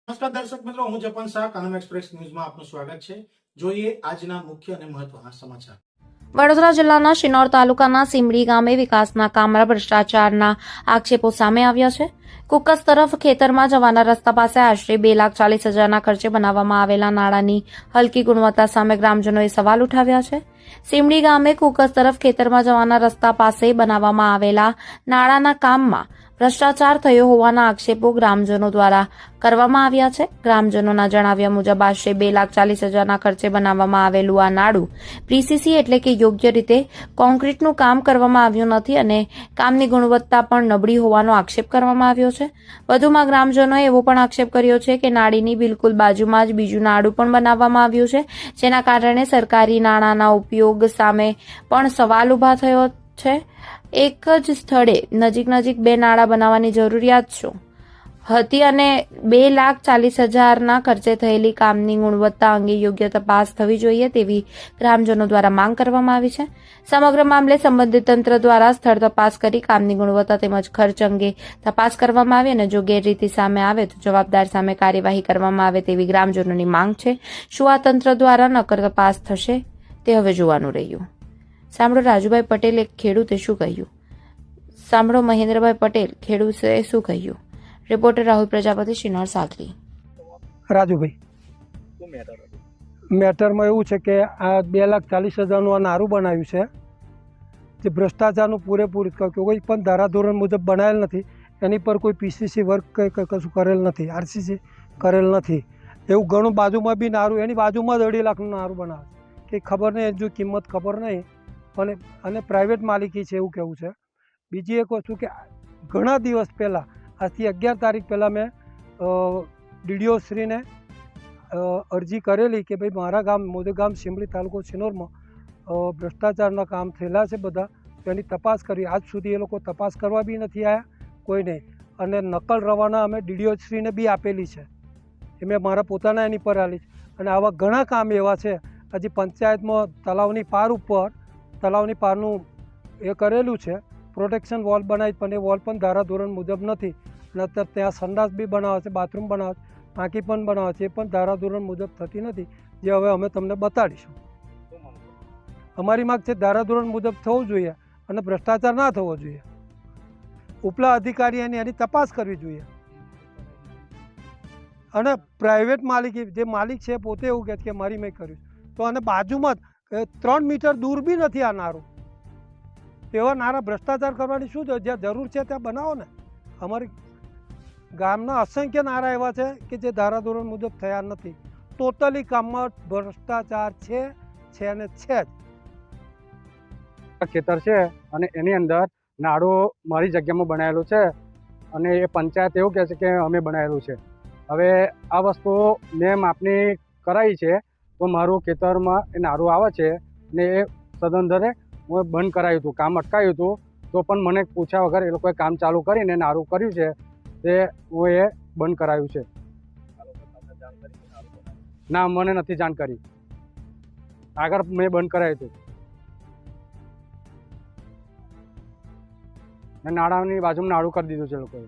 નમસ્કાર દર્શક મિત્રો, હું જપન શાહ, કાનમ એક્સપ્રેસ ન્યૂઝમાં આપનું સ્વાગત છે। જોઈએ આજના મુખ્ય અને મહત્વના સમાચાર। વડોદરા જિલ્લાના શિનોર તાલુકાના સીમડી ગામે વિકાસના કામમાં ભ્રષ્ટાચારના આક્ષેપો સામે આવ્યા છે। કુકસ તરફ ખેતરમાં જવાના રસ્તા પાસે આશરે 2,40,000ના ખર્ચે બનાવવામાં આવેલા નાળાની હલકી ગુણવત્તા સામે ગ્રામજનોએ સવાલ ઉઠાવ્યા છે। સીમડી ગામે કુકસ તરફ ખેતરમાં જવાના રસ્તા પાસે બનાવવામાં આવેલા નાળાના કામમાં ભ્રષ્ટાચાર થયો હોવાના આક્ષેપો ગ્રામજનો દ્વારા કરવામાં આવ્યા છે। ગ્રામજનોના જણાવ્યા મુજબ આશરે 2,40,000ના ખર્ચે બનાવવામાં આવેલું આ નાળું પીસીસી એટલે કે યોગ્ય રીતે કોન્ક્રીટનું કામ કરવામાં આવ્યું નથી અને કામની ગુણવત્તા પણ નબળી હોવાનો આક્ષેપ કરવામાં આવ્યો છે। વધુમાં ગ્રામજનોએ એવો પણ આક્ષેપ કર્યો છે કે નાળીની બિલકુલ બાજુમાં જ બીજું નાળું પણ બનાવવામાં આવ્યું છે, જેના કારણે સરકારી નાણાંના ઉપયોગ સામે પણ સવાલ ઉભા થયો છે। એક જ સ્થળે નજીક બે નાળા બનાવવાની જરૂરિયાત શું હતી અને 2,40,000ના ખર્ચે થયેલી કામની ગુણવત્તા અંગે યોગ્ય તપાસ થવી જોઈએ તેવી ગ્રામજનો દ્વારા માંગ કરવામાં આવી છે। સમગ્ર મામલે સંબંધિત તંત્ર દ્વારા સ્થળ તપાસ કરી કામની ગુણવત્તા તેમજ ખર્ચ અંગે તપાસ કરવામાં આવે અને જો ગેરરીતિ સામે આવે તો જવાબદાર સામે કાર્યવાહી કરવામાં આવે તેવી ગ્રામજનોની માંગ છે। શું આ તંત્ર દ્વારા નક્કર તપાસ થશે તે હવે જોવાનું રહ્યું। સાંભળો રાજુભાઈ પટેલે ખેડૂતે શું કહ્યું, સાંભળો મહેન્દ્રભાઈ પટેલ ખેડૂતે શું કહ્યું। રિપોર્ટર રાહુલ પ્રજાપતિ, શિનોર સાગરી। રાજુભાઈ, મેટરમાં એવું છે કે આ 2,40,000નું આ નારું બનાવ્યું છે, જે ભ્રષ્ટાચારનું પૂરેપૂરું કોઈ પણ ધારાધોરણ મુજબ બનાવેલ નથી, એની પર કોઈ પીસીસી વર્ક કશું કરેલ નથી, આરસીસી કરેલ નથી। એવું ઘણું બાજુમાં બી નારું, એની બાજુમાં જ 2.5 લાખનું નારું બનાવે કે ખબર નહીં, જો કિંમત ખબર નહીં અને પ્રાઇવેટ માલિકી છે એવું કહેવું છે। બીજી એક વસ્તુ કે ઘણા દિવસ પહેલાં, આજથી 11 તારીખ પહેલાં મેં ડીડીઓ શ્રીને અરજી કરેલી કે ભાઈ મારા ગામ મોદેગામ સીમડી તાલુકો શિનોરમાં ભ્રષ્ટાચારના કામ થયેલા છે બધા, તો એની તપાસ કરી। આજ સુધી એ લોકો તપાસ કરવા બી નથી આવ્યા કોઈ નહીં, અને નકલ રવાના અમે ડીડીઓ શ્રીને બી આપેલી છે, એ મેં મારા પોતાના એની પર આલી છે। અને આવા ઘણા કામ એવા છે, હજી પંચાયતમાં તલાવની પાર ઉપર તલાવની પારનું એ કરેલું છે, પ્રોટેક્શન વોલ બનાવી, પણ એ વોલ પણ ધારાધોરણ મુજબ નથી, અને અત્યારે ત્યાં સંડાસ બી બનાવે છે, બાથરૂમ બનાવે છે, ટાંકી પણ બનાવે છે, એ પણ ધારાધોરણ મુજબ થતી નથી, જે હવે અમે તમને બતાડીશું। અમારી માંગ છે ધારાધોરણ મુજબ થવું જોઈએ અને ભ્રષ્ટાચાર ના થવો જોઈએ। ઉપલા અધિકારીઓની એની તપાસ કરવી જોઈએ, અને પ્રાઇવેટ માલિકી જે માલિક છે પોતે એવું કહે છે કે મારી મેં કર્યું, તો અને બાજુમાં જ 3 મીટર દૂર બી નથી આ નારું, તેવા નારા ભ્રષ્ટાચાર કરવાની શું જ્યાં જરૂર છે ત્યાં બનાવો ને। અમારી ગામના અસંખ્ય નારા એવા છે કે જે ધારાધોરણ મુજબ થયા નથી, ટોટલી કામમાં ભ્રષ્ટાચાર છે ને છે જ। ખેતર છે અને એની અંદર નાળો મારી જગ્યામાં બનાવેલું છે, અને એ પંચાયત એવું કહે છે કે અમે બનાવેલું છે। હવે આ વસ્તુ મેં માપણી કરાવી છે, તો મારું ખેતરમાં એ નાળું આવે છે ને એ સદંતરે હું બંધ કરાવ્યું હતું, કામ અટકાવ્યું હતું, તો પણ મને પૂછ્યા વગર એ લોકોએ કામ ચાલુ કરીને નારું કર્યું છે, તે હું એ બંધ કરાવ્યું છે। ના, મને નથી જાણ કરી, આગળ મેં બંધ કરાવ્યું હતું, નાળાની બાજુમાં નાળું કરી દીધું છે લોકોએ।